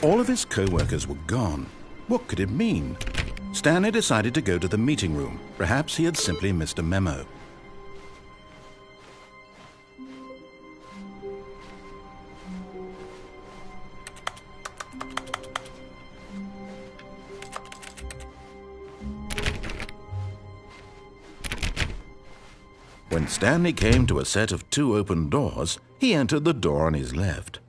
All of his co-workers were gone. What could it mean? Stanley decided to go to the meeting room. Perhaps he had simply missed a memo. When Stanley came to a set of 2 open doors, he entered the door on his left.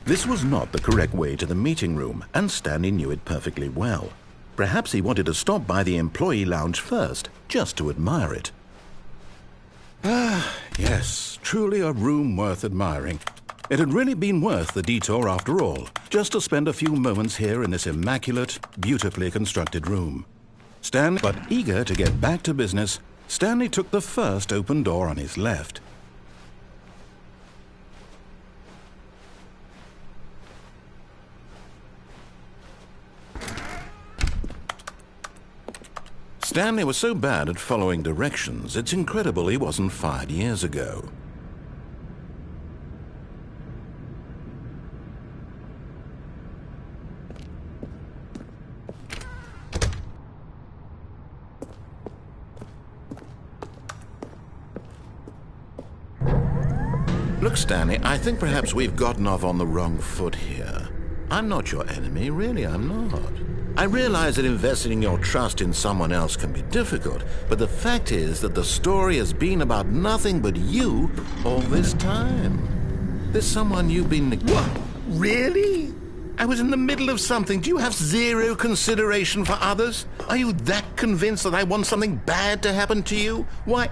This was not the correct way to the meeting room, and Stanley knew it perfectly well. Perhaps he wanted to stop by the employee lounge first, just to admire it. Ah, yes, truly a room worth admiring. It had really been worth the detour after all, just to spend a few moments here in this immaculate, beautifully constructed room. But eager to get back to business, Stanley took the first open door on his left. Stanley was so bad at following directions, it's incredible he wasn't fired years ago. Look, Stanley, I think perhaps we've gotten off on the wrong foot here. I'm not your enemy, really, I'm not. I realize that investing your trust in someone else can be difficult, but the fact is that the story has been about nothing but you all this time. There's someone you've been... What? Really? I was in the middle of something. Do you have zero consideration for others? Are you that convinced that I want something bad to happen to you? Why...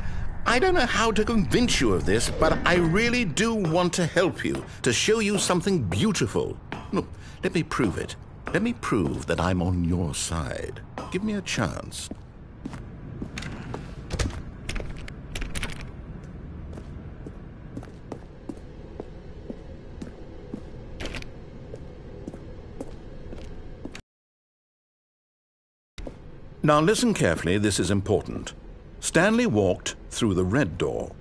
I don't know how to convince you of this, but I really do want to help you, to show you something beautiful. Look, let me prove it. Let me prove that I'm on your side. Give me a chance. Now listen carefully, this is important. Stanley walked through the red door.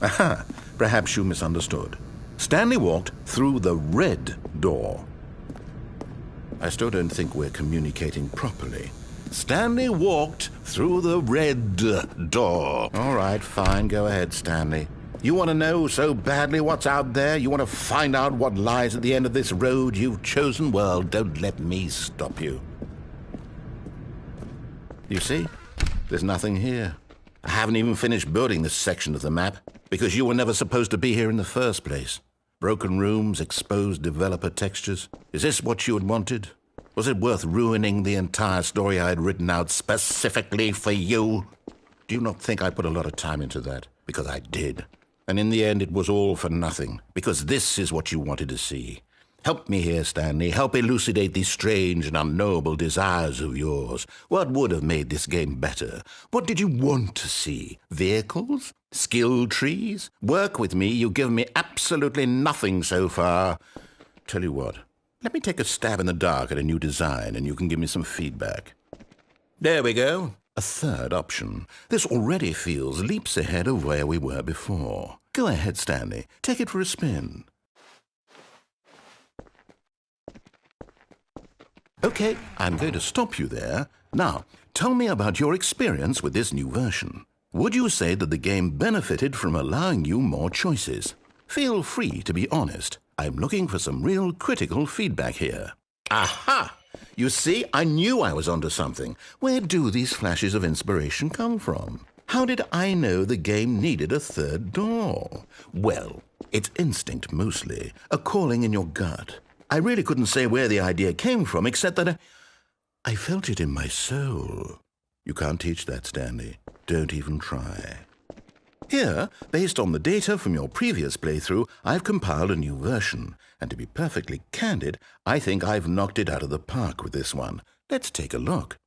Aha! Perhaps you misunderstood. Stanley walked through the red door. I still don't think we're communicating properly. Stanley walked through the red door. All right, fine. Go ahead, Stanley. You want to know so badly what's out there? You want to find out what lies at the end of this road you've chosen? Well, don't let me stop you. You see? There's nothing here. I haven't even finished building this section of the map, because you were never supposed to be here in the first place. Broken rooms, exposed developer textures. Is this what you had wanted? Was it worth ruining the entire story I had written out specifically for you? Do you not think I put a lot of time into that? Because I did. And in the end, it was all for nothing, because this is what you wanted to see. Help me here, Stanley. Help elucidate these strange and unknowable desires of yours. What would have made this game better? What did you want to see? Vehicles? Skill trees? Work with me. You've given me absolutely nothing so far. Tell you what, let me take a stab in the dark at a new design and you can give me some feedback. There we go. A third option. This already feels leaps ahead of where we were before. Go ahead, Stanley. Take it for a spin. Okay, I'm going to stop you there. Now, tell me about your experience with this new version. Would you say that the game benefited from allowing you more choices? Feel free to be honest. I'm looking for some real critical feedback here. Aha! You see, I knew I was onto something. Where do these flashes of inspiration come from? How did I know the game needed a third door? Well, it's instinct mostly, a calling in your gut. I really couldn't say where the idea came from, except that I felt it in my soul. You can't teach that, Stanley. Don't even try. Here, based on the data from your previous playthrough, I've compiled a new version. And to be perfectly candid, I think I've knocked it out of the park with this one. Let's take a look.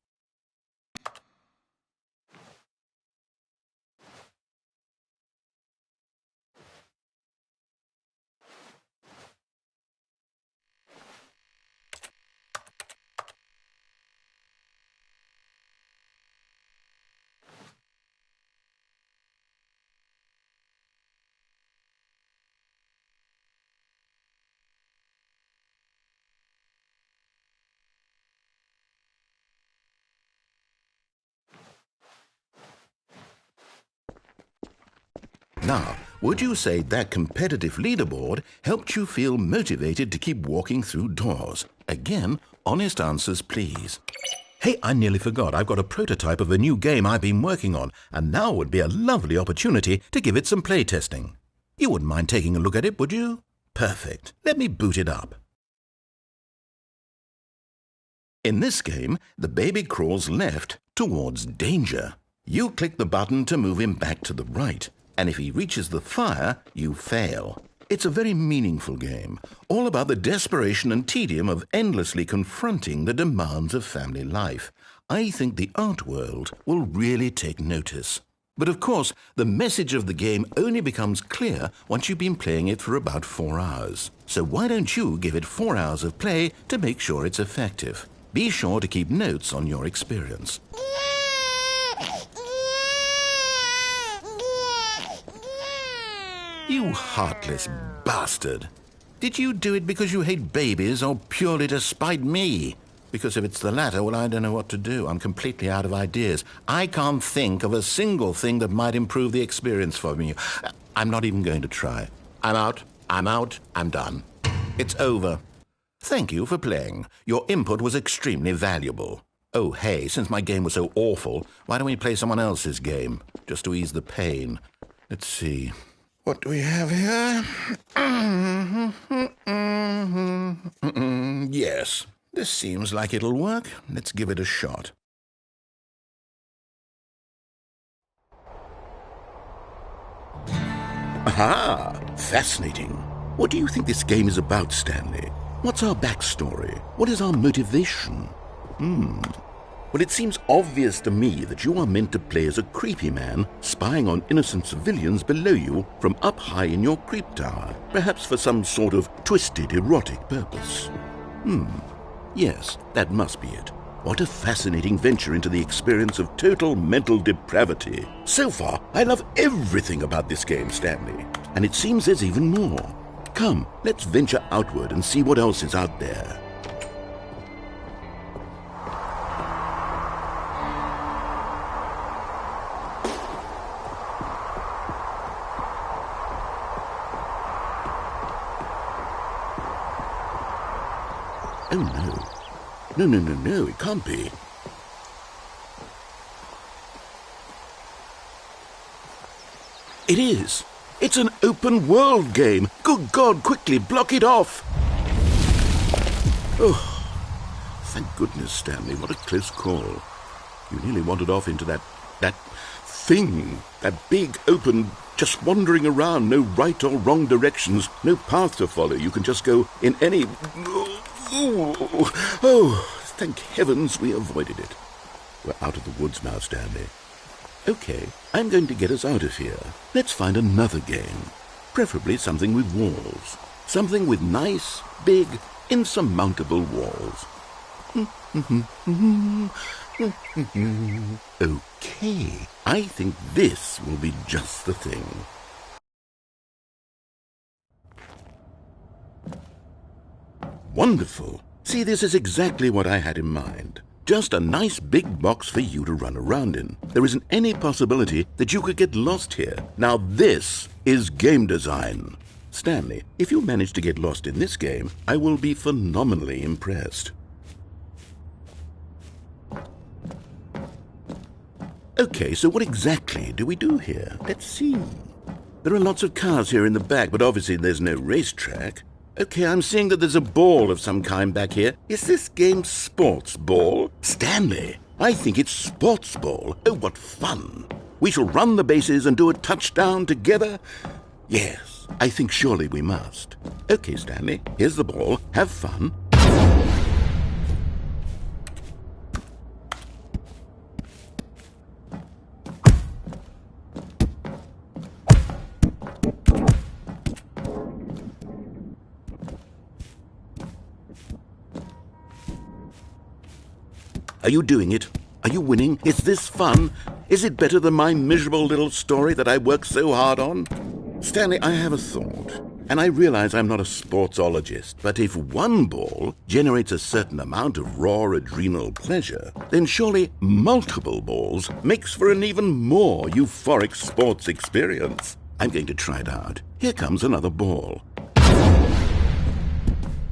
Now, would you say that competitive leaderboard helped you feel motivated to keep walking through doors? Again, honest answers, please. Hey, I nearly forgot. I've got a prototype of a new game I've been working on, and now would be a lovely opportunity to give it some playtesting. You wouldn't mind taking a look at it, would you? Perfect. Let me boot it up. In this game, the baby crawls left towards danger. You click the button to move him back to the right, and if he reaches the fire, you fail. It's a very meaningful game, all about the desperation and tedium of endlessly confronting the demands of family life. I think the art world will really take notice. But of course, the message of the game only becomes clear once you've been playing it for about 4 hours. So why don't you give it 4 hours of play to make sure it's effective? Be sure to keep notes on your experience. You heartless bastard. Did you do it because you hate babies or purely to spite me? Because if it's the latter, well, I don't know what to do. I'm completely out of ideas. I can't think of a single thing that might improve the experience for me. I'm not even going to try. I'm out. I'm done. It's over. Thank you for playing. Your input was extremely valuable. Oh, hey, since my game was so awful, why don't we play someone else's game, just to ease the pain? Let's see. What do we have here? Yes, this seems like it'll work. Let's give it a shot. Aha! Fascinating. What do you think this game is about, Stanley? What's our backstory? What is our motivation? Well, it seems obvious to me that you are meant to play as a creepy man spying on innocent civilians below you from up high in your creep tower, perhaps for some sort of twisted erotic purpose. Yes, that must be it. What a fascinating venture into the experience of total mental depravity. So far, I love everything about this game, Stanley, and it seems there's even more. Come, let's venture outward and see what else is out there. Oh, no. No, it can't be. It is. It's an open world game. Good God, quickly, block it off. Oh, thank goodness, Stanley. What a close call. You nearly wandered off into that thing. That big, open, just wandering around. No right or wrong directions. No path to follow. You can just go in any... Oh, thank heavens we avoided it. We're out of the woods now, Stanley. Okay, I'm going to get us out of here. Let's find another game. Preferably something with walls. Something with nice, big, insurmountable walls. Okay, I think this will be just the thing. Wonderful. See, this is exactly what I had in mind. Just a nice big box for you to run around in. There isn't any possibility that you could get lost here. Now this is game design. Stanley, if you manage to get lost in this game, I will be phenomenally impressed. Okay, so what exactly do we do here? Let's see. There are lots of cars here in the back, but obviously there's no racetrack. Okay, I'm seeing that there's a ball of some kind back here. Is this game sports ball? Stanley, I think it's sports ball. Oh, what fun. We shall run the bases and do a touchdown together. Yes, I think surely we must. Okay, Stanley, here's the ball. Have fun. Are you doing it? Are you winning? Is this fun? Is it better than my miserable little story that I worked so hard on? Stanley, I have a thought, and I realize I'm not a sportsologist, but if one ball generates a certain amount of raw adrenal pleasure, then surely multiple balls makes for an even more euphoric sports experience. I'm going to try it out. Here comes another ball.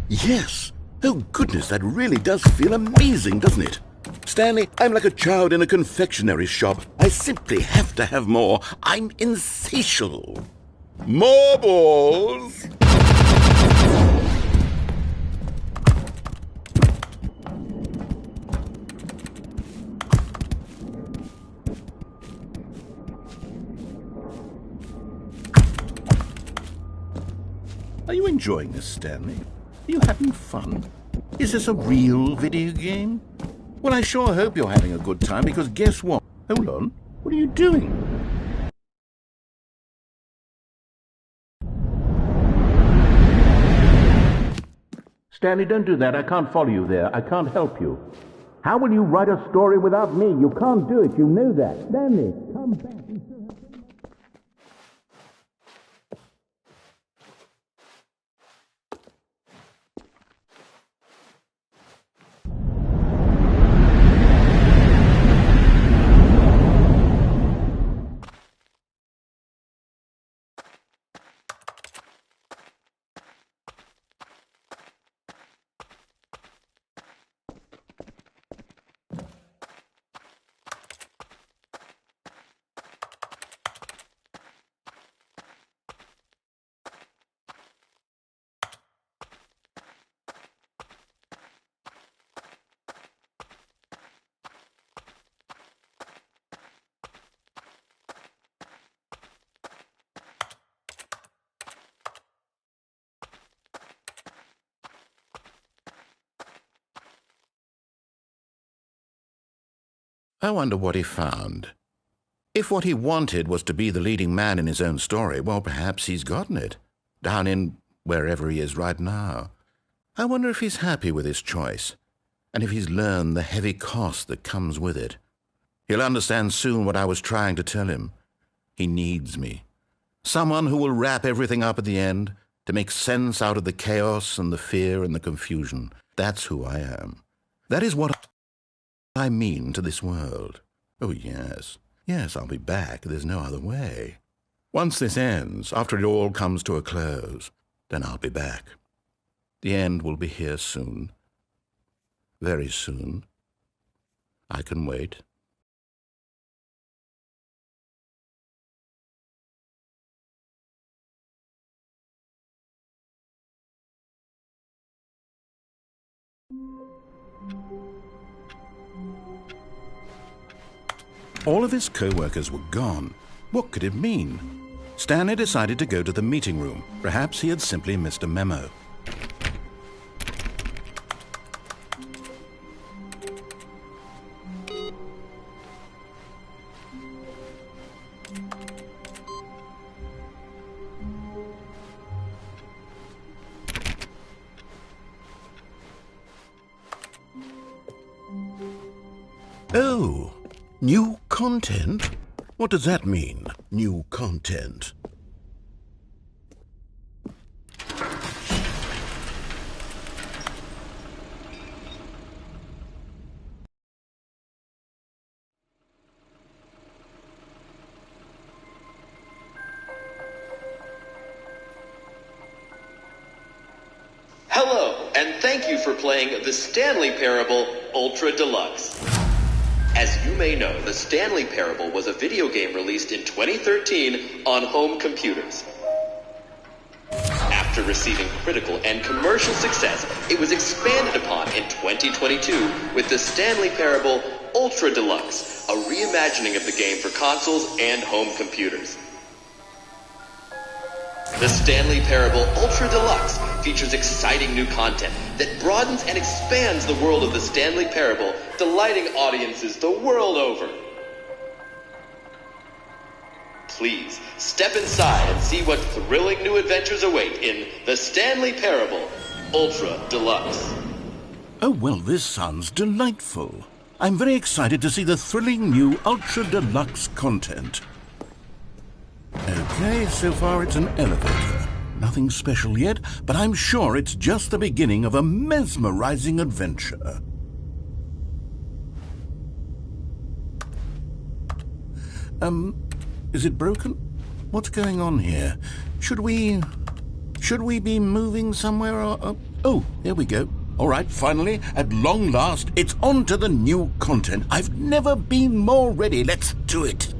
Yes! Oh goodness, that really does feel amazing, doesn't it? Stanley, I'm like a child in a confectionery shop. I simply have to have more. I'm insatiable. More balls! Are you enjoying this, Stanley? Are you having fun? Is this a real video game? Well, I sure hope you're having a good time, because guess what? Hold on. What are you doing? Stanley, don't do that. I can't follow you there. I can't help you. How will you write a story without me? You can't do it. You know that. Stanley, come back. I wonder what he found. If what he wanted was to be the leading man in his own story, well, perhaps he's gotten it, down in wherever he is right now. I wonder if he's happy with his choice, and if he's learned the heavy cost that comes with it. He'll understand soon what I was trying to tell him. He needs me. Someone who will wrap everything up at the end, to make sense out of the chaos and the fear and the confusion. That's who I am. That is what I mean to this world. Oh, yes. Yes, I'll be back. There's no other way. Once this ends, after it all comes to a close, then I'll be back. The end will be here soon. Very soon. I can wait. All of his co-workers were gone. What could it mean? Stanley decided to go to the meeting room. Perhaps he had simply missed a memo. Oh, new content? What does that mean, new content? Hello, and thank you for playing The Stanley Parable Ultra Deluxe. As you may know, The Stanley Parable was a video game released in 2013 on home computers. After receiving critical and commercial success, it was expanded upon in 2022 with The Stanley Parable Ultra Deluxe, a reimagining of the game for consoles and home computers. The Stanley Parable Ultra Deluxe features exciting new content that broadens and expands the world of the Stanley Parable, delighting audiences the world over. Please, step inside and see what thrilling new adventures await in The Stanley Parable Ultra Deluxe. Oh, well, this sounds delightful. I'm very excited to see the thrilling new Ultra Deluxe content. Okay, so far it's an elevator. Nothing special yet, but I'm sure it's just the beginning of a mesmerizing adventure. Is it broken? What's going on here? Should we be moving somewhere or... Oh, here we go. All right, finally, at long last, it's on to the new content. I've never been more ready. Let's do it.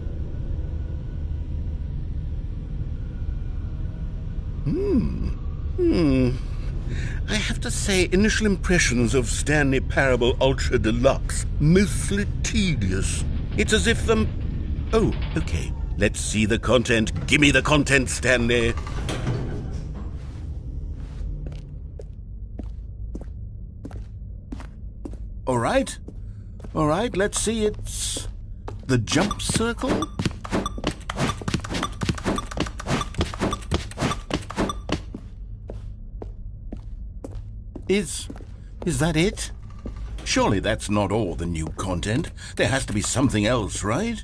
I have to say, initial impressions of Stanley Parable Ultra Deluxe, mostly tedious. It's as if them... Oh, okay. Let's see the content. Give me the content, Stanley. All right, let's see. It's the jump circle. Is that it? Surely that's not all the new content. There has to be something else, right?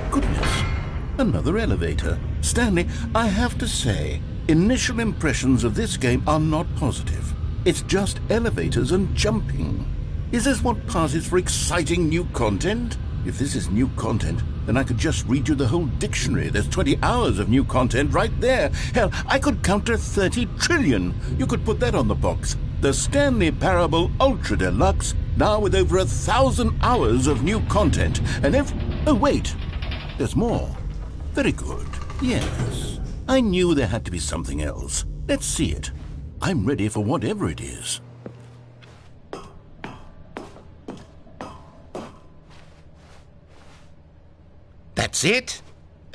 Goodness, another elevator. Stanley, I have to say, initial impressions of this game are not positive. It's just elevators and jumping. Is this what passes for exciting new content? If this is new content, then I could just read you the whole dictionary. There's 20 hours of new content right there. Hell, I could counter 30 trillion. You could put that on the box. The Stanley Parable Ultra Deluxe, now with over 1,000 hours of new content. And oh, wait. There's more. Very good. Yes. I knew there had to be something else. Let's see it. I'm ready for whatever it is. That's it?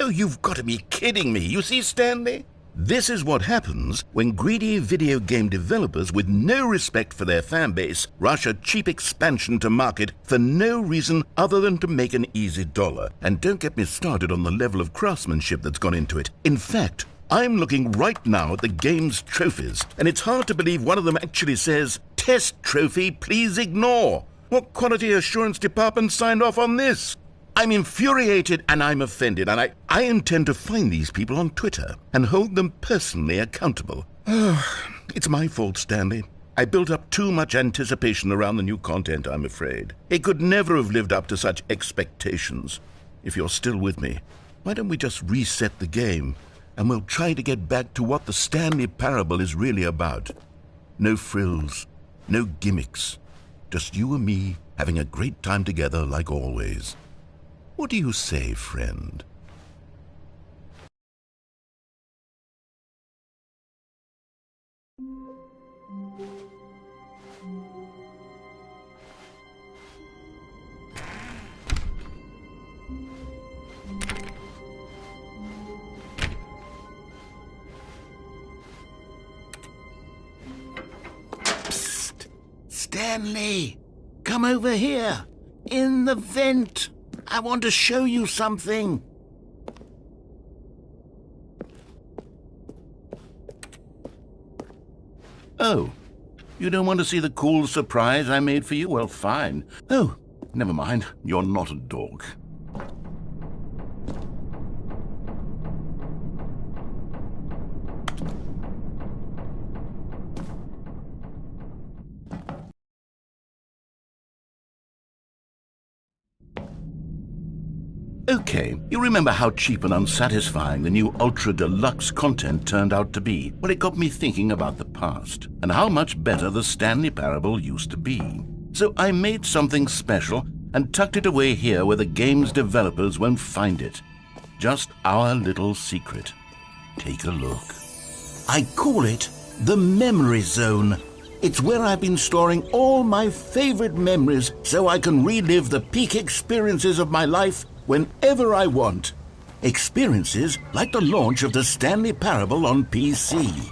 Oh, you've got to be kidding me. You see, Stanley? This is what happens when greedy video game developers with no respect for their fan base rush a cheap expansion to market for no reason other than to make an easy dollar. And don't get me started on the level of craftsmanship that's gone into it. In fact, I'm looking right now at the game's trophies, and it's hard to believe one of them actually says, "Test trophy, please ignore." What quality assurance department signed off on this? I'm infuriated and I'm offended, and I intend to find these people on Twitter and hold them personally accountable. It's my fault, Stanley. I built up too much anticipation around the new content, I'm afraid. It could never have lived up to such expectations. If you're still with me, why don't we just reset the game, and we'll try to get back to what the Stanley Parable is really about. No frills, no gimmicks. Just you and me having a great time together like always. What do you say, friend? Psst! Stanley! Come over here! In the vent! I want to show you something. Oh, you don't want to see the cool surprise I made for you? Well, fine. Oh, never mind. You're not a dog. Okay, you remember how cheap and unsatisfying the new Ultra Deluxe content turned out to be? Well, it got me thinking about the past, and how much better the Stanley Parable used to be. So I made something special and tucked it away here where the game's developers won't find it. Just our little secret. Take a look. I call it the Memory Zone. It's where I've been storing all my favorite memories so I can relive the peak experiences of my life whenever I want. Experiences like the launch of the Stanley Parable on PC.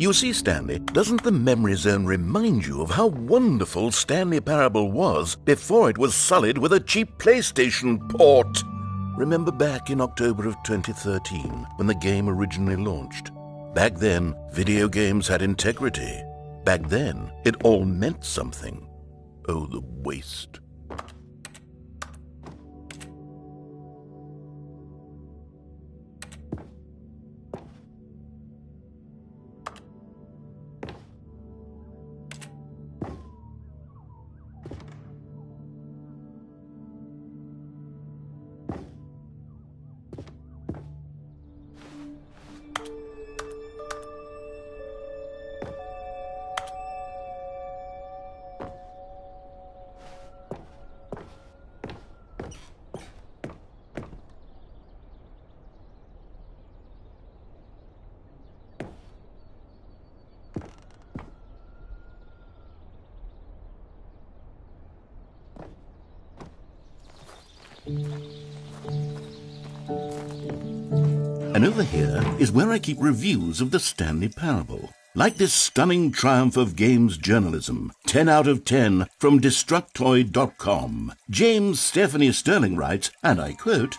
You see, Stanley, doesn't the Memory Zone remind you of how wonderful Stanley Parable was before it was sullied with a cheap PlayStation port? Remember back in October of 2013, when the game originally launched? Back then, video games had integrity. Back then, it all meant something. Oh, the waste. And over here is where I keep reviews of the Stanley Parable. Like this stunning triumph of games journalism, 10 out of 10 from Destructoid.com. James Stephanie Sterling writes, and I quote,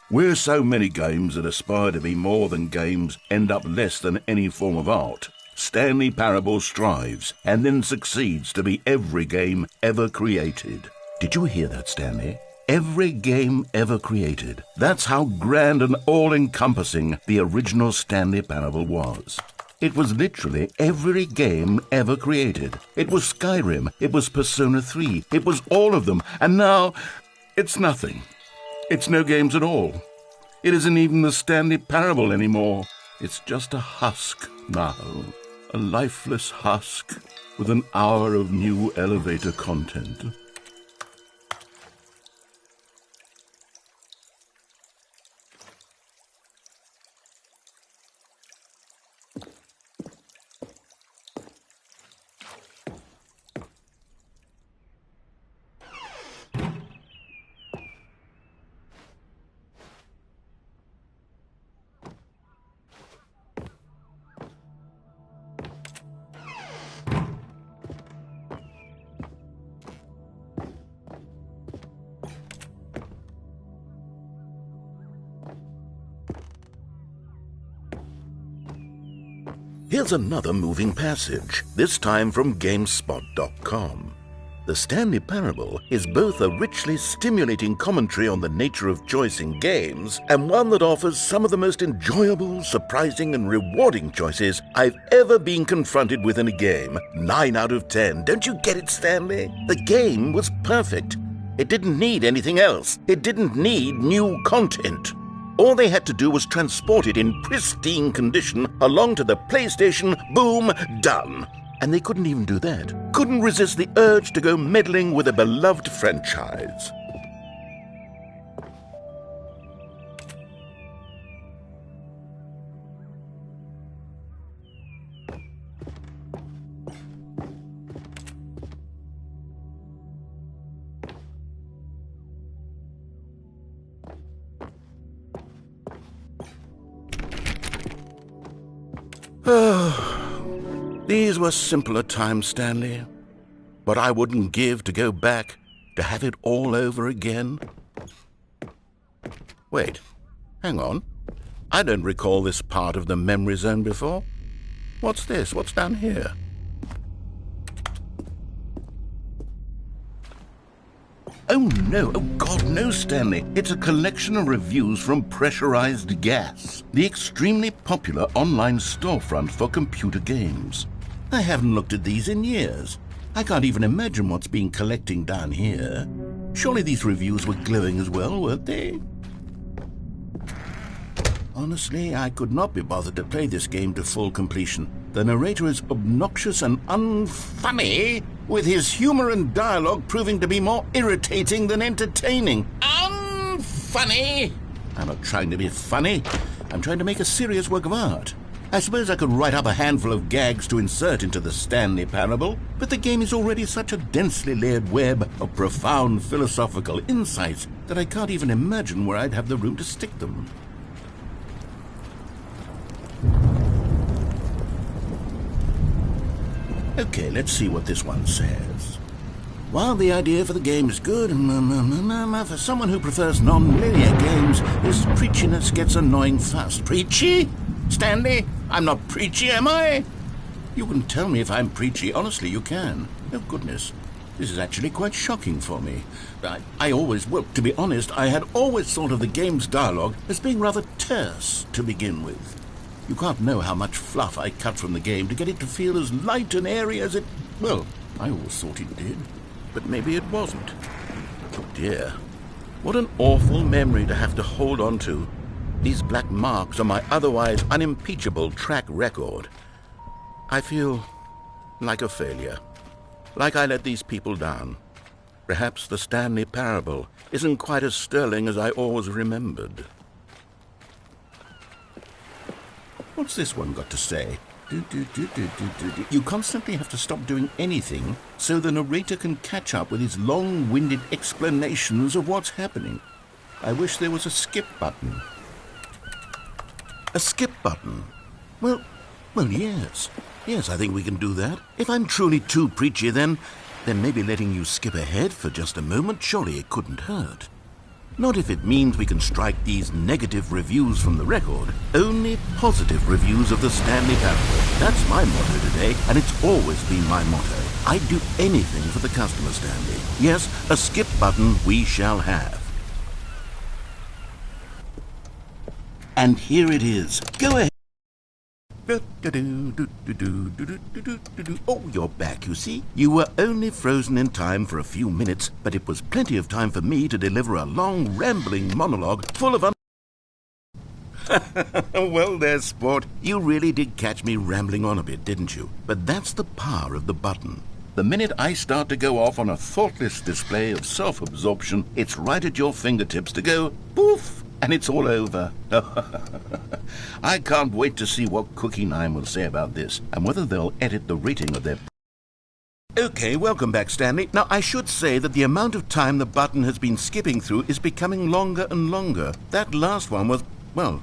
"Where so many games that aspire to be more than games end up less than any form of art, Stanley Parable strives and then succeeds to be every game ever created." Did you hear that, Stanley? Every game ever created. That's how grand and all-encompassing the original Stanley Parable was. It was literally every game ever created. It was Skyrim. It was Persona 3. It was all of them. And now, it's nothing. It's no games at all. It isn't even the Stanley Parable anymore. It's just a husk now. A lifeless husk with an hour of new elevator content. Here's another moving passage, this time from GameSpot.com. The Stanley Parable is both a richly stimulating commentary on the nature of choice in games and one that offers some of the most enjoyable, surprising, and rewarding choices I've ever been confronted with in a game. 9 out of 10. Don't you get it, Stanley? The game was perfect. It didn't need anything else. It didn't need new content. All they had to do was transport it in pristine condition along to the PlayStation. Boom, done. And they couldn't even do that. Couldn't resist the urge to go meddling with a beloved franchise. These were simpler times, Stanley. But I wouldn't give to go back to have it all over again. Wait, hang on. I don't recall this part of the Memory Zone before. What's this? What's down here? Oh no, oh God, no, Stanley. It's a collection of reviews from Pressurized Gas, the extremely popular online storefront for computer games. I haven't looked at these in years. I can't even imagine what's been collecting down here. Surely these reviews were glowing as well, weren't they? Honestly, I could not be bothered to play this game to full completion. The narrator is obnoxious and unfunny, with his humor and dialogue proving to be more irritating than entertaining. Unfunny! I'm not trying to be funny. I'm trying to make a serious work of art. I suppose I could write up a handful of gags to insert into the Stanley Parable, but the game is already such a densely layered web of profound philosophical insights that I can't even imagine where I'd have the room to stick them. Okay, let's see what this one says. While the idea for the game is good, for someone who prefers non-linear games, this preachiness gets annoying fast. Preachy? Stanley? I'm not preachy, am I? You can tell me if I'm preachy. Honestly, you can. Oh, goodness. This is actually quite shocking for me. Well, to be honest, I had always thought of the game's dialogue as being rather terse to begin with. You can't know how much fluff I cut from the game to get it to feel as light and airy as it... Well, I always thought it did. But maybe it wasn't. Oh dear. What an awful memory to have to hold on to. These black marks on my otherwise unimpeachable track record. I feel like a failure. Like I let these people down. Perhaps the Stanley Parable isn't quite as sterling as I always remembered. What's this one got to say? You constantly have to stop doing anything so the narrator can catch up with his long-winded explanations of what's happening. I wish there was a skip button. A skip button? Well, yes. Yes, I think we can do that. If I'm truly too preachy, then maybe letting you skip ahead for just a moment, surely it couldn't hurt. Not if it means we can strike these negative reviews from the record. Only positive reviews of the Stanley Parable. That's my motto today, and it's always been my motto. I'd do anything for the customer, Stanley. Yes, a skip button we shall have. And here it is. Go ahead. Oh, you're back, you see. You were only frozen in time for a few minutes, but it was plenty of time for me to deliver a long, rambling monologue full of Well, there, sport. You really did catch me rambling on a bit, didn't you? But that's the power of the button. The minute I start to go off on a thoughtless display of self-absorption, it's right at your fingertips to go poof, and it's all over. I can't wait to see what Cookie 9 will say about this, and whether they'll edit the rating of their... Okay, welcome back, Stanley. Now, I should say that the amount of time the button has been skipping through is becoming longer and longer. That last one was, well,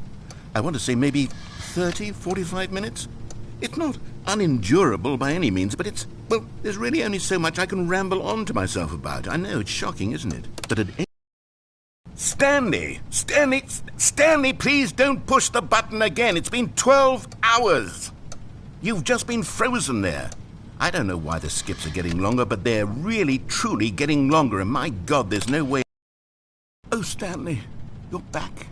I want to say maybe 30, 45 minutes? It's not unendurable by any means, but it's, well, there's really only so much I can ramble on to myself about. I know, it's shocking, isn't it? But at Stanley, please don't push the button again. It's been 12 hours. You've just been frozen there. I don't know why the skips are getting longer, but they're really, truly getting longer, and my God, there's no way... Oh, Stanley, you're back.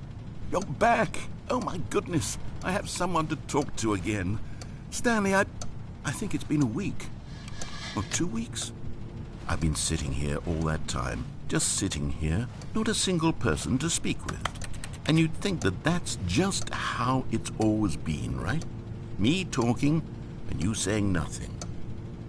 You're back. Oh, my goodness. I have someone to talk to again. Stanley, I think it's been a week. Or 2 weeks. I've been sitting here all that time. Just sitting here, not a single person to speak with. And you'd think that that's just how it's always been, right? Me talking and you saying nothing.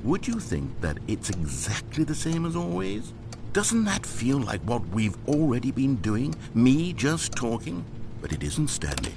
Would you think that it's exactly the same as always? Doesn't that feel like what we've already been doing? Me just talking? But it isn't, Stanley.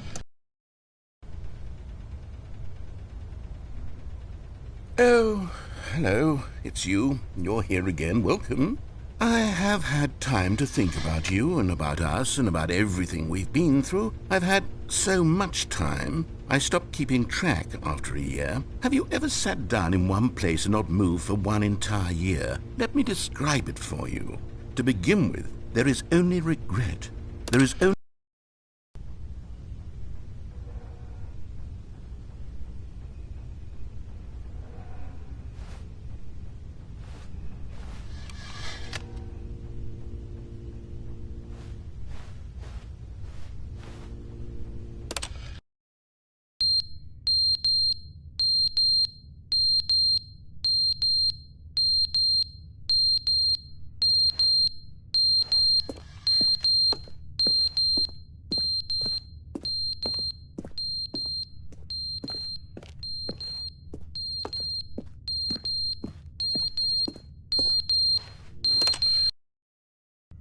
Oh, hello. It's you. You're here again. Welcome. I have had time to think about you and about us and about everything we've been through. I've had so much time. I stopped keeping track after a year. Have you ever sat down in one place and not moved for one entire year? Let me describe it for you. To begin with, there is only regret. There is only...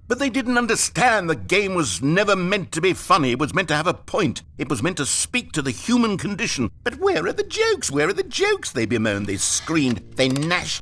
But they didn't understand the game was never meant to be funny. It was meant to have a point. It was meant to speak to the human condition. But where are the jokes? Where are the jokes? They bemoaned, they screamed, they gnashed.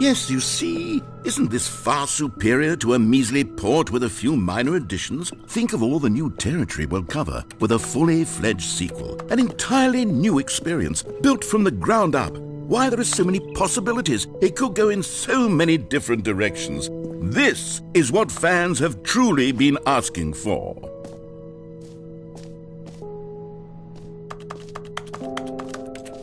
Yes, you see, isn't this far superior to a measly port with a few minor additions? Think of all the new territory we'll cover with a fully fledged sequel, an entirely new experience, built from the ground up. Why, there are so many possibilities. It could go in so many different directions. This is what fans have truly been asking for.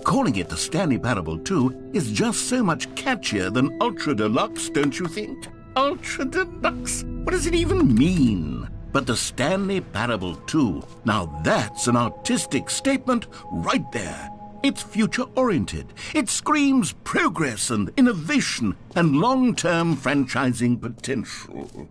Calling it the Stanley Parable 2 is just so much catchier than Ultra Deluxe, don't you think? Ultra Deluxe? What does it even mean? But the Stanley Parable 2, now that's an artistic statement right there. It's future-oriented. It screams progress and innovation and long-term franchising potential.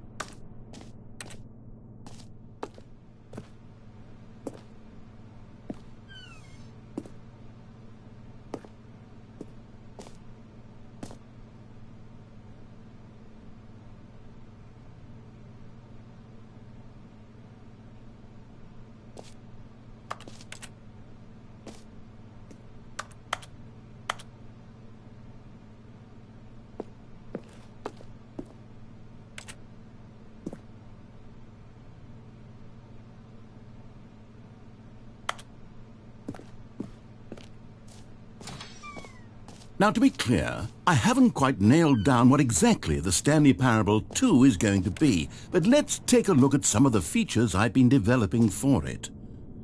Now, to be clear, I haven't quite nailed down what exactly the Stanley Parable 2 is going to be, but let's take a look at some of the features I've been developing for it.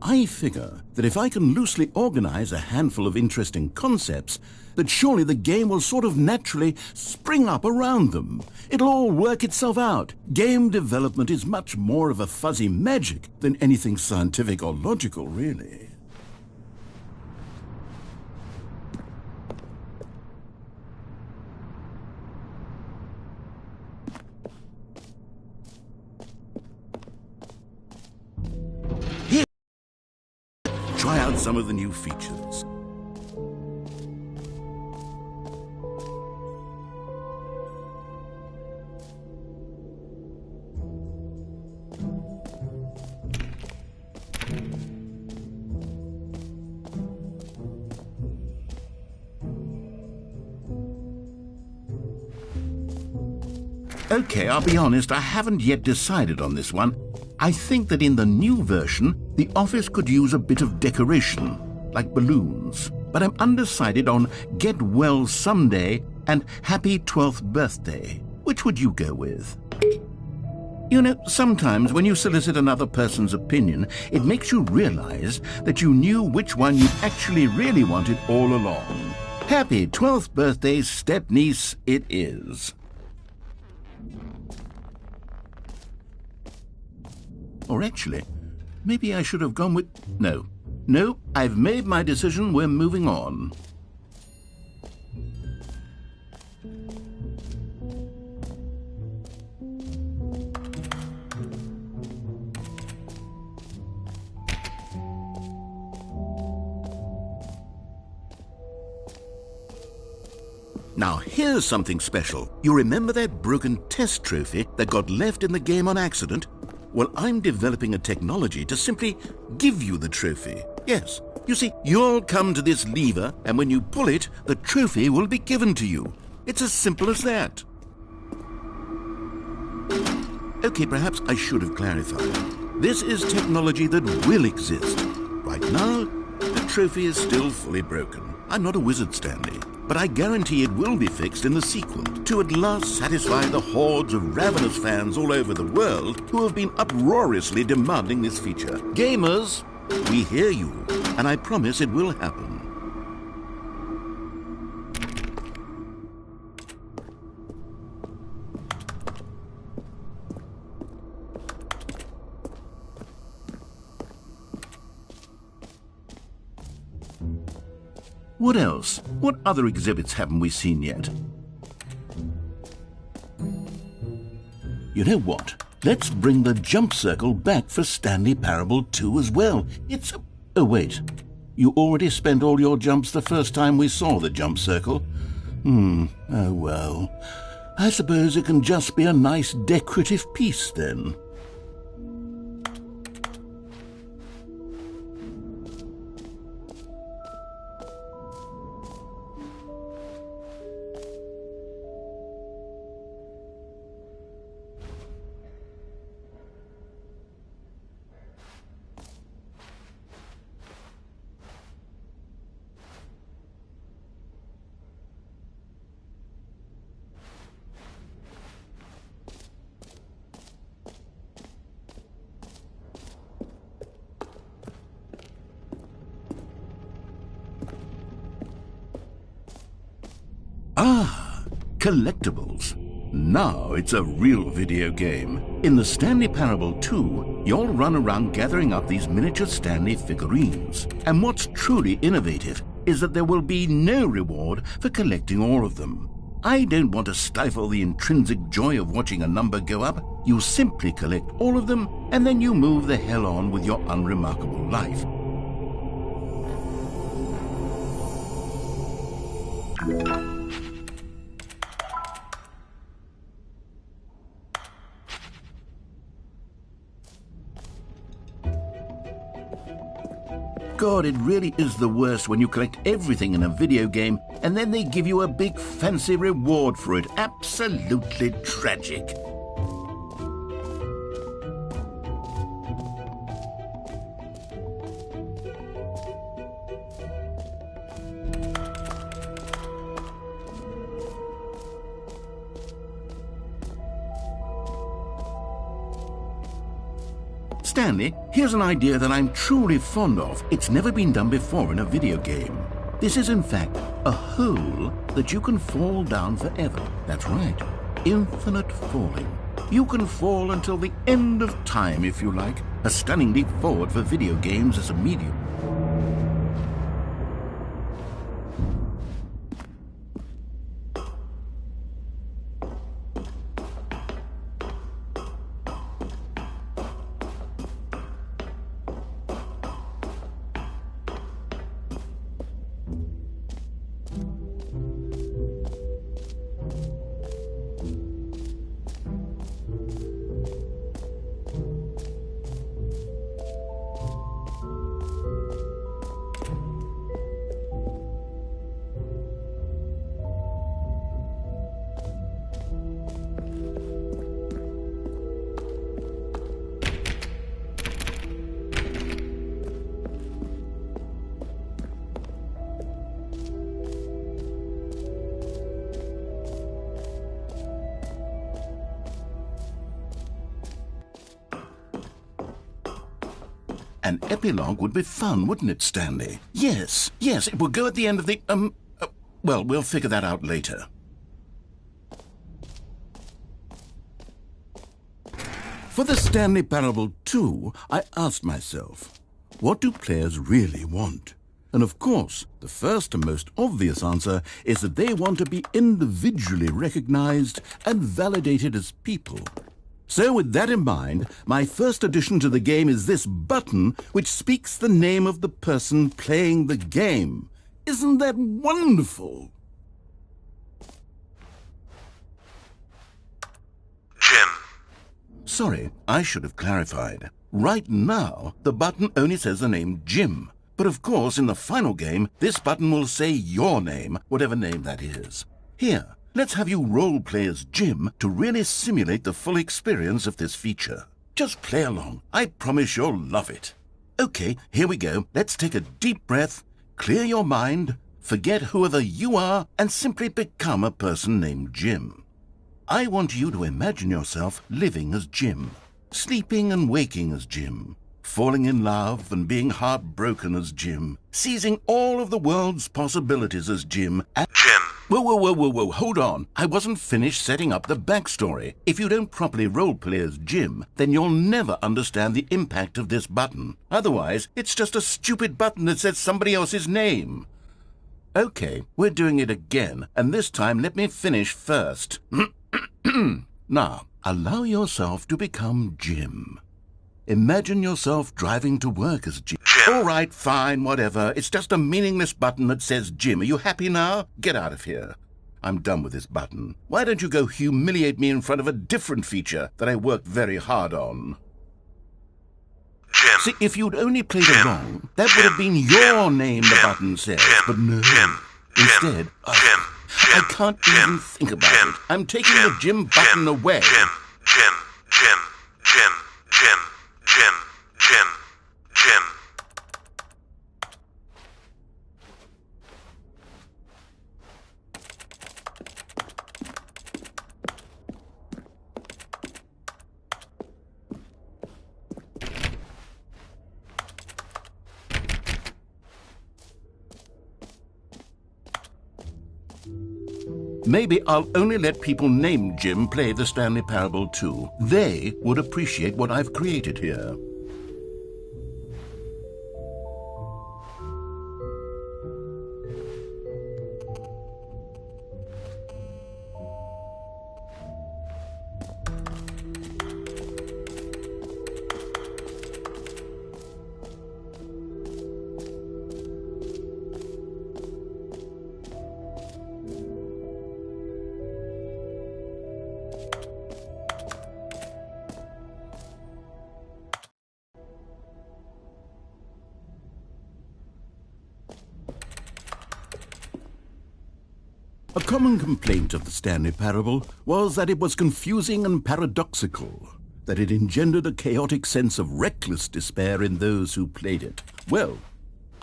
I figure that if I can loosely organize a handful of interesting concepts, that surely the game will sort of naturally spring up around them. It'll all work itself out. Game development is much more of a fuzzy magic than anything scientific or logical, really. Try out some of the new features. Okay, I'll be honest, I haven't yet decided on this one. I think that in the new version, the office could use a bit of decoration, like balloons. But I'm undecided on Get Well Someday and Happy 12th Birthday. Which would you go with? You know, sometimes when you solicit another person's opinion, it makes you realize that you knew which one you actually really wanted all along. Happy 12th Birthday, step-niece it is. Or actually, maybe I should have gone with... No, I've made my decision. We're moving on. Now, here's something special. You remember that broken test trophy that got left in the game on accident? Well, I'm developing a technology to simply give you the trophy. Yes, you see, you'll come to this lever, and when you pull it, the trophy will be given to you. It's as simple as that. Okay, perhaps I should have clarified. This is technology that will exist. Right now, the trophy is still fully broken. I'm not a wizard, Stanley, but I guarantee it will be fixed in the sequel to at last satisfy the hordes of ravenous fans all over the world who have been uproariously demanding this feature. Gamers, we hear you, and I promise it will happen. What else? What other exhibits haven't we seen yet? You know what? Let's bring the jump circle back for Stanley Parable 2 as well. It's a... Oh, wait. You already spent all your jumps the first time we saw the jump circle? Oh well. I suppose it can just be a nice decorative piece then. collectibles. Now it's a real video game. In the Stanley Parable 2, you'll run around gathering up these miniature Stanley figurines. And what's truly innovative is that there will be no reward for collecting all of them. I don't want to stifle the intrinsic joy of watching a number go up. You simply collect all of them, and then you move the hell on with your unremarkable life. God, it really is the worst when you collect everything in a video game and then they give you a big fancy reward for it. Absolutely tragic. Stanley, here's an idea that I'm truly fond of. It's never been done before in a video game. This is, in fact, a hole that you can fall down forever. That's right, infinite falling. You can fall until the end of time, if you like. A stunning leap forward for video games as a medium. An epilogue would be fun, wouldn't it, Stanley? Yes, it would go at the end of the, well, we'll figure that out later. For the Stanley Parable 2, I asked myself, what do players really want? And of course, the first and most obvious answer is that they want to be individually recognized and validated as people. So with that in mind, my first addition to the game is this button which speaks the name of the person playing the game. Isn't that wonderful? Jim. Sorry, I should have clarified. Right now, the button only says the name Jim. But of course, in the final game, this button will say your name, whatever name that is. Here, let's have you role-play as Jim to really simulate the full experience of this feature. Just play along. I promise you'll love it. Okay, here we go. Let's take a deep breath, clear your mind, forget whoever you are, and simply become a person named Jim. I want you to imagine yourself living as Jim, sleeping and waking as Jim, falling in love and being heartbroken as Jim, seizing all of the world's possibilities as Jim, and Jim. Whoa, hold on. I wasn't finished setting up the backstory. If you don't properly roleplay as Jim, then you'll never understand the impact of this button. Otherwise, it's just a stupid button that says somebody else's name. Okay, we're doing it again, and this time let me finish first. Now, allow yourself to become Jim. Imagine yourself driving to work as Jim. All right, fine, whatever. It's just a meaningless button that says Jim. Are you happy now? Get out of here. I'm done with this button. Why don't you go humiliate me in front of a different feature that I worked very hard on? Jim. See, if you'd only played along, that would have been your name, the button says. But no. Instead, I can't even think about it. I'm taking the Jim button away. Jim. maybe I'll only let people named Jim play the Stanley Parable too. They would appreciate what I've created here. A common complaint of the Stanley Parable was that it was confusing and paradoxical, that it engendered a chaotic sense of reckless despair in those who played it. Well,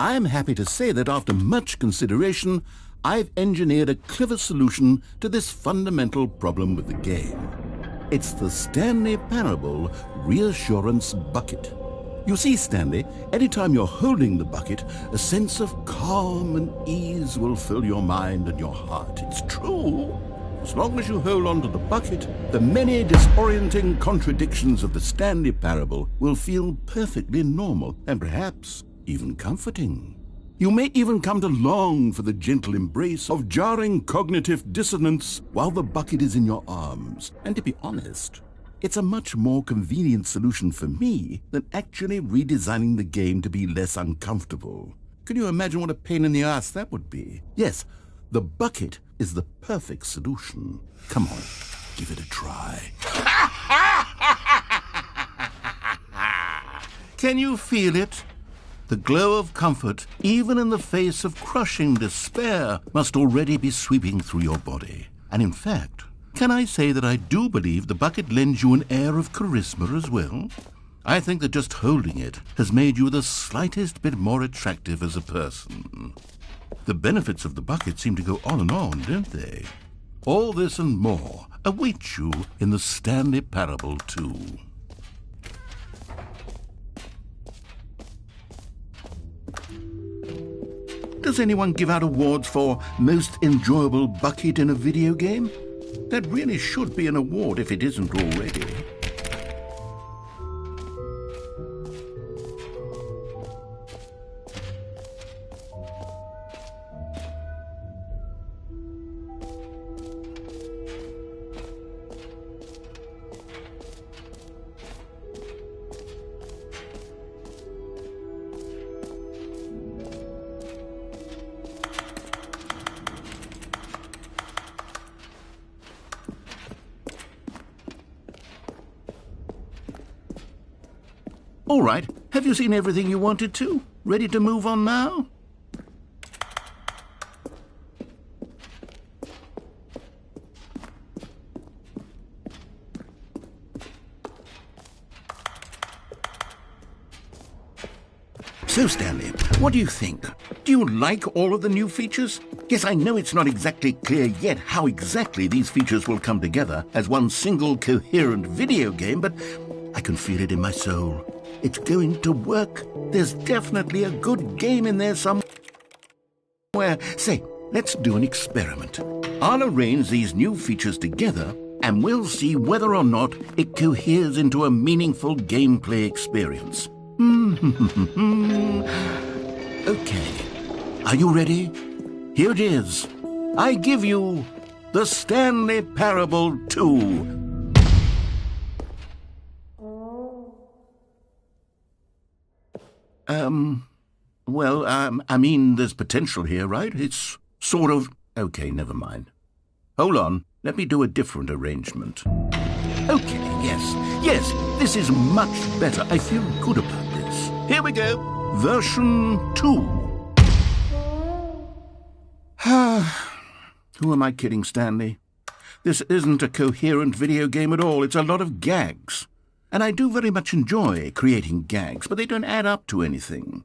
I'm happy to say that after much consideration, I've engineered a clever solution to this fundamental problem with the game. It's the Stanley Parable Reassurance Bucket. You see, Stanley, anytime you're holding the bucket, a sense of calm and ease will fill your mind and your heart. It's true. As long as you hold on to the bucket, the many disorienting contradictions of the Stanley Parable will feel perfectly normal and perhaps even comforting. You may even come to long for the gentle embrace of jarring cognitive dissonance while the bucket is in your arms. And to be honest, it's a much more convenient solution for me than actually redesigning the game to be less uncomfortable. Can you imagine what a pain in the ass that would be? Yes, the bucket is the perfect solution. Come on, give it a try. Can you feel it? The glow of comfort, even in the face of crushing despair, must already be sweeping through your body. And in fact, can I say that I do believe the bucket lends you an air of charisma as well? I think that just holding it has made you the slightest bit more attractive as a person. The benefits of the bucket seem to go on and on, don't they? All this and more await you in the Stanley Parable 2. Does anyone give out awards for most enjoyable bucket in a video game? That really should be an award if it isn't already. All right, have you seen everything you wanted to? Ready to move on now? So, Stanley, what do you think? Do you like all of the new features? Yes, I know it's not exactly clear yet how exactly these features will come together as one single coherent video game, but I can feel it in my soul. It's going to work. There's definitely a good game in there somewhere. Say, let's do an experiment. I'll arrange these new features together, and we'll see whether or not it coheres into a meaningful gameplay experience. Okay. Are you ready? Here it is. I give you the Stanley Parable 2. I mean, there's potential here, right? It's sort of... Okay, never mind. Hold on. Let me do a different arrangement. Okay, yes, this is much better. I feel good about this. Here we go. Version 2. Who am I kidding, Stanley? This isn't a coherent video game at all. It's a lot of gags. And I do very much enjoy creating gags, but they don't add up to anything.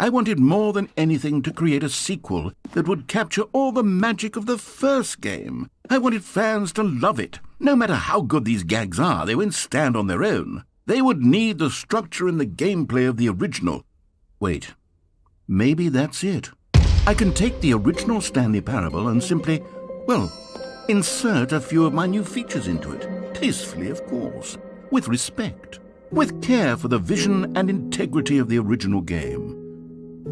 I wanted more than anything to create a sequel that would capture all the magic of the first game. I wanted fans to love it. No matter how good these gags are, they won't stand on their own. They would need the structure and the gameplay of the original. Wait, maybe that's it. I can take the original Stanley Parable and simply, Well, insert a few of my new features into it. Tastefully, of course. With respect. With care for the vision and integrity of the original game.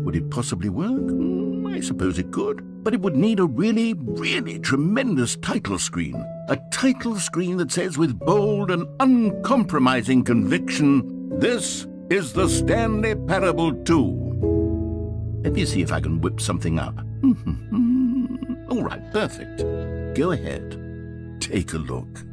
Would it possibly work? I suppose it could. But it would need a really, really tremendous title screen. A title screen that says with bold and uncompromising conviction, "This is the Stanley Parable 2." Let me see if I can whip something up. All right, perfect. Go ahead. Take a look.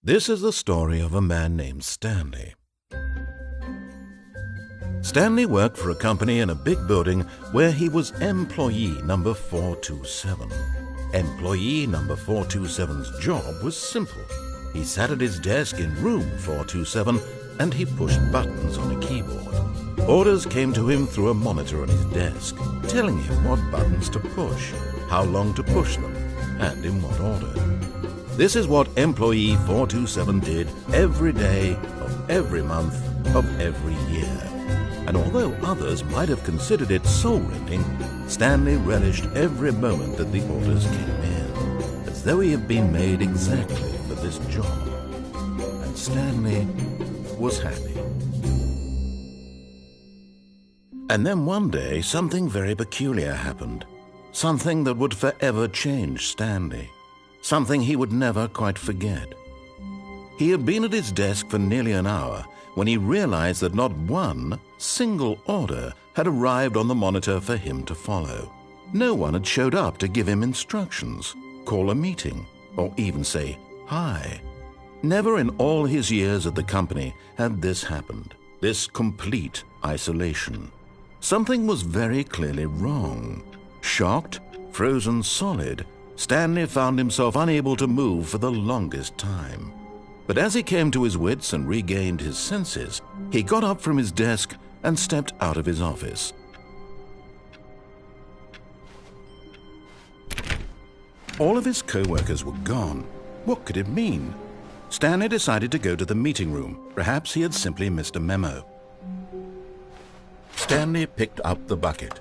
This is the story of a man named Stanley. Stanley worked for a company in a big building where he was employee number 427. Employee number 427's job was simple. He sat at his desk in room 427 and he pushed buttons on a keyboard. Orders came to him through a monitor on his desk, telling him what buttons to push, how long to push them, and in what order. This is what employee 427 did every day of every month of every year. And although others might have considered it soul-rending, Stanley relished every moment that the orders came in, as though he had been made exactly for this job. And Stanley was happy. And then one day, something very peculiar happened. Something that would forever change Stanley. Something he would never quite forget. He had been at his desk for nearly an hour when he realized that not one single order had arrived on the monitor for him to follow. No one had showed up to give him instructions, call a meeting, or even say hi. Never in all his years at the company had this happened, this complete isolation. Something was very clearly wrong. Shocked, frozen solid, Stanley found himself unable to move for the longest time. But as he came to his wits and regained his senses, he got up from his desk and stepped out of his office. All of his co-workers were gone. What could it mean? Stanley decided to go to the meeting room. Perhaps he had simply missed a memo. Stanley picked up the bucket.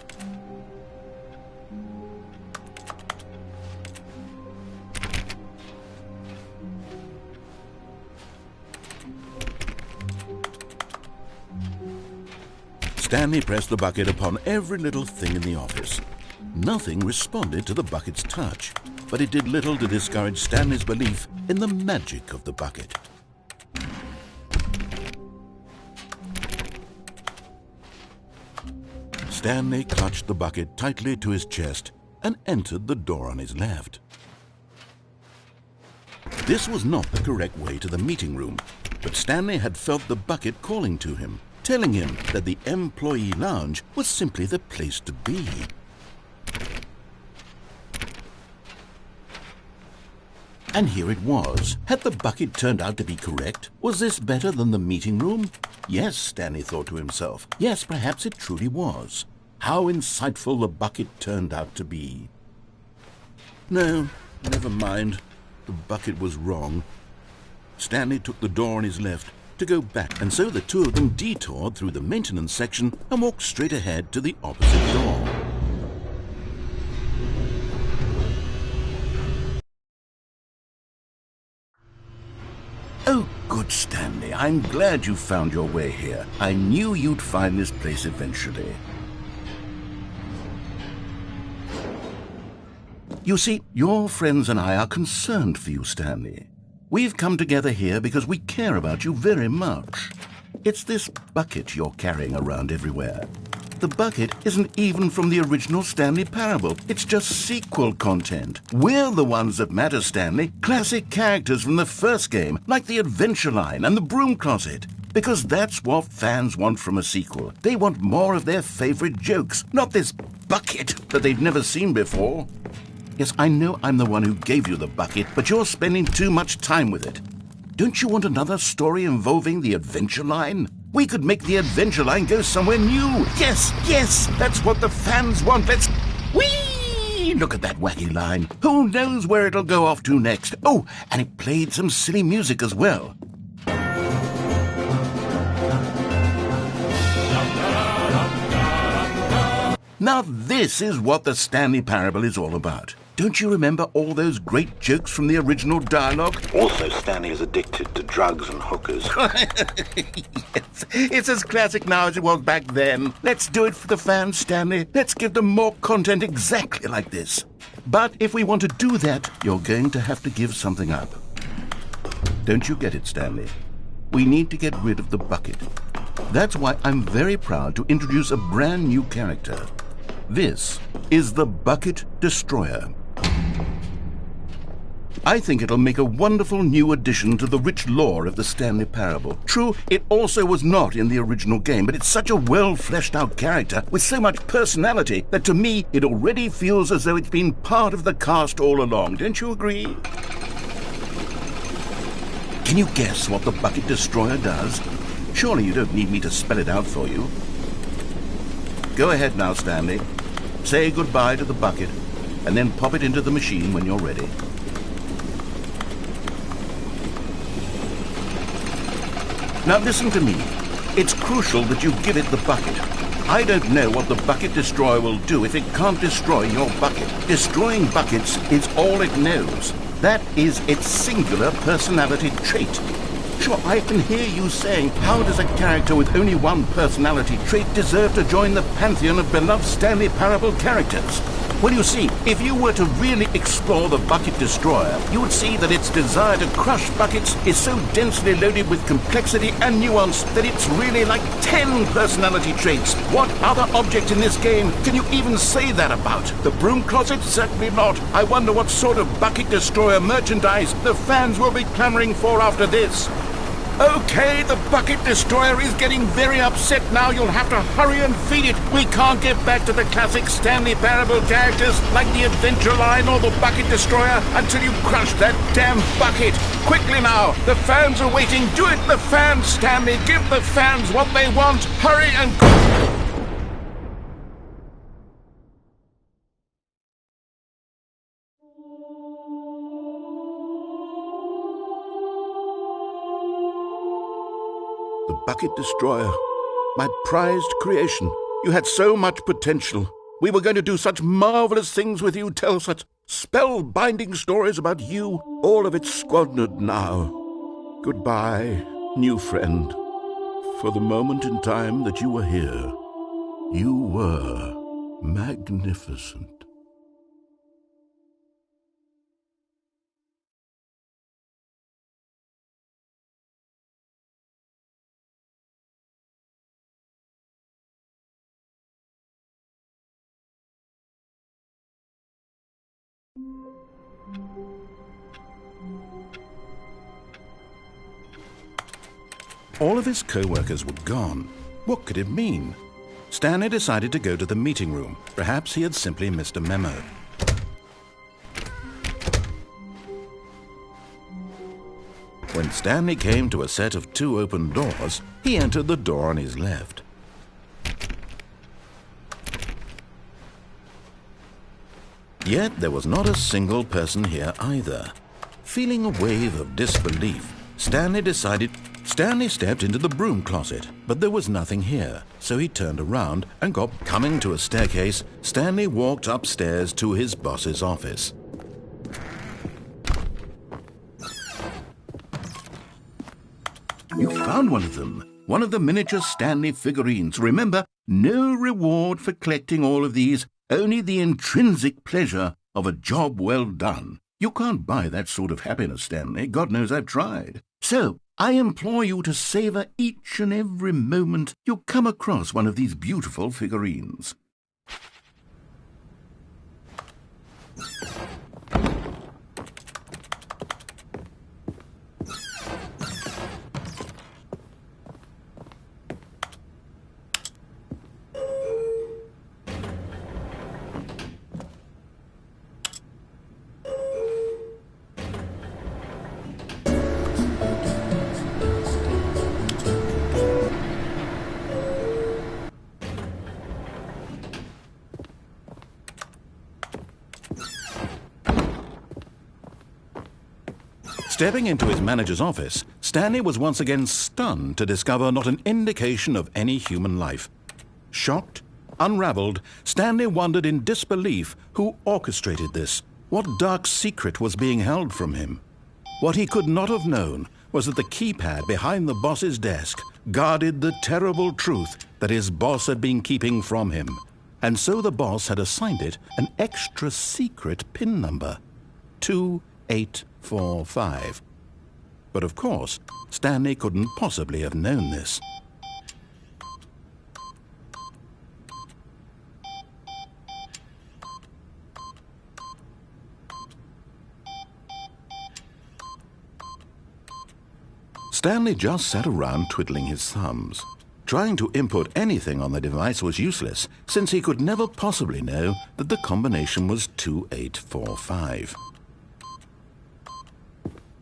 Stanley pressed the bucket upon every little thing in the office. Nothing responded to the bucket's touch, but it did little to discourage Stanley's belief in the magic of the bucket. Stanley clutched the bucket tightly to his chest and entered the door on his left. This was not the correct way to the meeting room, but Stanley had felt the bucket calling to him, telling him that the employee lounge was simply the place to be. And here it was. Had the bucket turned out to be correct? Was this better than the meeting room? Yes, Stanley thought to himself. Yes, perhaps it truly was. How insightful the bucket turned out to be. No, never mind. The bucket was wrong. Stanley took the door on his left to go back, and so the two of them detoured through the maintenance section and walked straight ahead to the opposite door. Oh, good, Stanley. I'm glad you found your way here. I knew you'd find this place eventually. You see, your friends and I are concerned for you, Stanley. We've come together here because we care about you very much. It's this bucket you're carrying around everywhere. The bucket isn't even from the original Stanley Parable. It's just sequel content. We're the ones that matter, Stanley. Classic characters from the first game, like the Adventure Line and the Broom Closet. Because that's what fans want from a sequel. They want more of their favorite jokes, not this bucket that they've never seen before. Yes, I know I'm the one who gave you the bucket, but you're spending too much time with it. Don't you want another story involving the Adventure Line? We could make the Adventure Line go somewhere new. Yes, yes, that's what the fans want. Let's... Whee! Gee, look at that wacky line. Who knows where it'll go off to next? Oh, and it played some silly music as well. Now this is what the Stanley Parable is all about. Don't you remember all those great jokes from the original dialogue? Also, Stanley is addicted to drugs and hookers. Yes, it's as classic now as it was back then. Let's do it for the fans, Stanley. Let's give them more content exactly like this. But if we want to do that, you're going to have to give something up. Don't you get it, Stanley? We need to get rid of the bucket. That's why I'm very proud to introduce a brand new character. This is the Bucket Destroyer. I think it'll make a wonderful new addition to the rich lore of the Stanley Parable. True, it also was not in the original game, but it's such a well-fleshed-out character with so much personality that to me it already feels as though it's been part of the cast all along. Don't you agree? Can you guess what the Bucket Destroyer does? Surely you don't need me to spell it out for you. Go ahead now, Stanley. Say goodbye to the bucket, and then pop it into the machine when you're ready. Now listen to me. It's crucial that you give it the bucket. I don't know what the Bucket Destroyer will do if it can't destroy your bucket. Destroying buckets is all it knows. That is its singular personality trait. Sure, I can hear you saying, how does a character with only one personality trait deserve to join the pantheon of beloved Stanley Parable characters? Well, you see, if you were to really explore the Bucket Destroyer, you would see that its desire to crush buckets is so densely loaded with complexity and nuance that it's really like 10 personality traits. What other object in this game can you even say that about? The broom closet? Certainly not. I wonder what sort of Bucket Destroyer merchandise the fans will be clamoring for after this. Okay, the Bucket Destroyer is getting very upset now. You'll have to hurry and feed it. We can't get back to the classic Stanley Parable characters like the Adventure Line or the Bucket Destroyer until you crush that damn bucket. Quickly now, the fans are waiting. Do it, the fans, Stanley. Give the fans what they want. Hurry and... The Bucket Destroyer, my prized creation. You had so much potential. We were going to do such marvelous things with you, tell such spell-binding stories about you. All of it squandered now. Goodbye, new friend. For the moment in time that you were here, you were magnificent. All of his co-workers were gone. What could it mean? Stanley decided to go to the meeting room. Perhaps he had simply missed a memo. When Stanley came to a set of 2 open doors, he entered the door on his left. Yet there was not a single person here either. Feeling a wave of disbelief, Stanley stepped into the broom closet, but there was nothing here, so he turned around and coming to a staircase, Stanley walked upstairs to his boss's office. You found one of them. One of the miniature Stanley figurines. Remember, no reward for collecting all of these, only the intrinsic pleasure of a job well done. You can't buy that sort of happiness, Stanley. God knows I've tried. So, I implore you to savor each and every moment you come across one of these beautiful figurines. Stepping into his manager's office, Stanley was once again stunned to discover not an indication of any human life. Shocked, unraveled, Stanley wondered in disbelief who orchestrated this. What dark secret was being held from him? What he could not have known was that the keypad behind the boss's desk guarded the terrible truth that his boss had been keeping from him. And so the boss had assigned it an extra secret PIN number, 2845. But of course, Stanley couldn't possibly have known this. Stanley just sat around twiddling his thumbs. Trying to input anything on the device was useless, since he could never possibly know that the combination was 2845.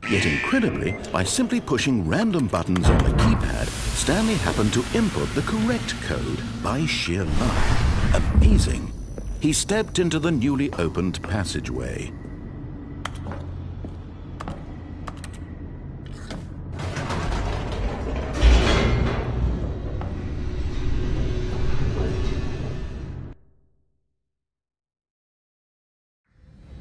Yet incredibly, by simply pushing random buttons on the keypad, Stanley happened to input the correct code by sheer luck. Amazing! He stepped into the newly opened passageway.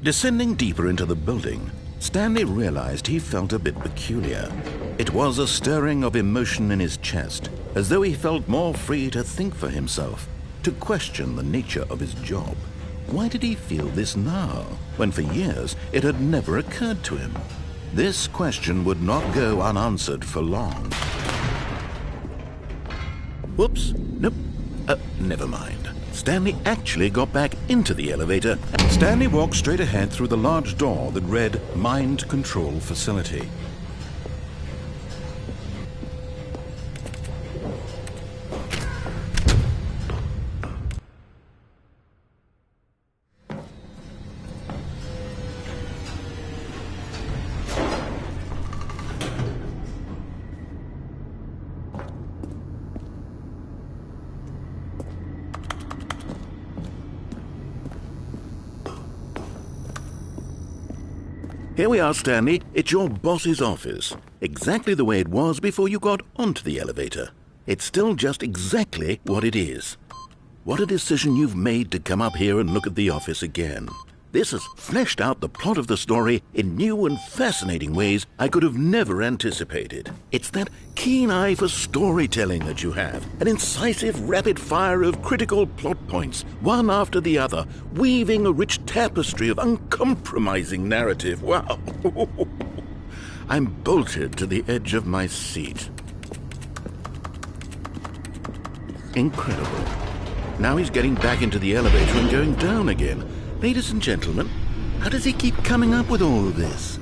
Descending deeper into the building, Stanley realized he felt a bit peculiar. It was a stirring of emotion in his chest, as though he felt more free to think for himself, to question the nature of his job. Why did he feel this now, when for years it had never occurred to him? This question would not go unanswered for long. Whoops, nope, never mind. Stanley actually got back into the elevator. Stanley walked straight ahead through the large door that read Mind Control Facility. Here we are, Stanley. It's your boss's office. Exactly the way it was before you got onto the elevator. It's still just exactly what it is. What a decision you've made to come up here and look at the office again. This has fleshed out the plot of the story in new and fascinating ways I could have never anticipated. It's that keen eye for storytelling that you have, an incisive rapid fire of critical plot points, one after the other, weaving a rich tapestry of uncompromising narrative. Wow! I'm bolted to the edge of my seat. Incredible. Now he's getting back into the elevator and going down again. Ladies and gentlemen, how does he keep coming up with all of this?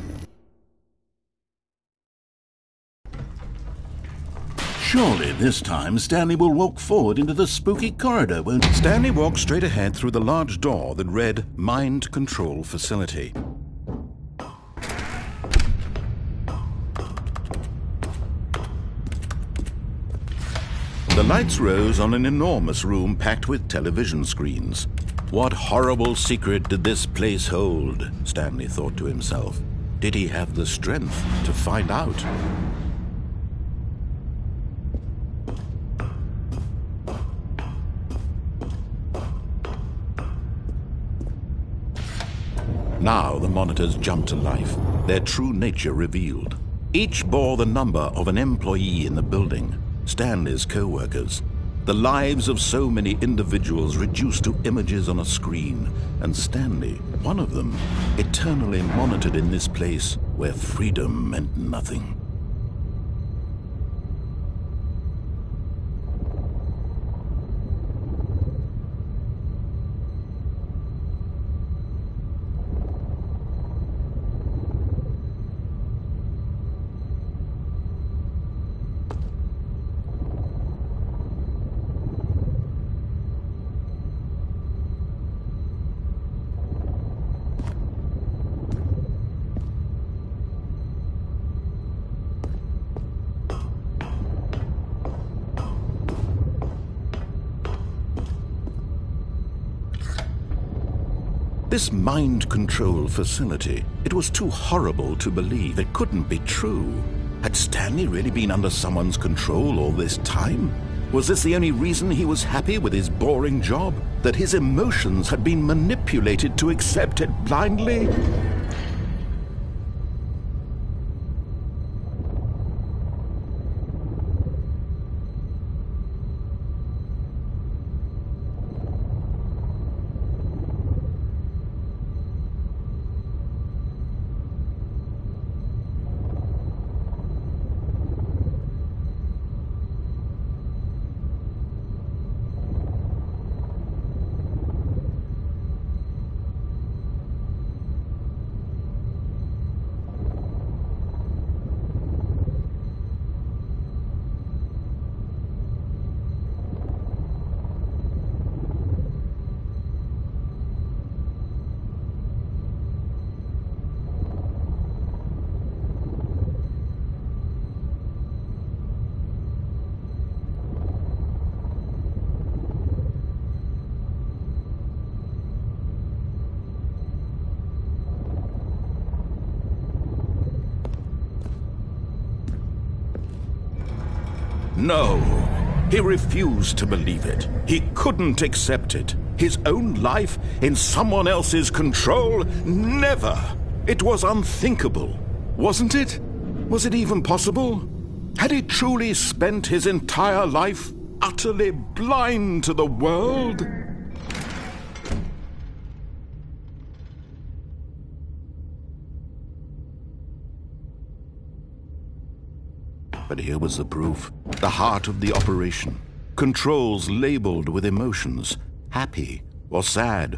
Surely this time Stanley will walk forward into the spooky corridor, won't he? Stanley walked straight ahead through the large door that read Mind Control Facility. The lights rose on an enormous room packed with television screens. What horrible secret did this place hold? Stanley thought to himself. Did he have the strength to find out? Now the monitors jumped to life, their true nature revealed. Each bore the number of an employee in the building, Stanley's co-workers. The lives of so many individuals reduced to images on a screen, and Stanley, one of them, eternally monitored in this place where freedom meant nothing. This mind control facility, it was too horrible to believe. It couldn't be true. Had Stanley really been under someone's control all this time? Was this the only reason he was happy with his boring job? That his emotions had been manipulated to accept it blindly? No, he refused to believe it. He couldn't accept it. His own life in someone else's control? Never! It was unthinkable, wasn't it? Was it even possible? Had he truly spent his entire life utterly blind to the world? But here was the proof. The heart of the operation. Controls labeled with emotions. Happy or sad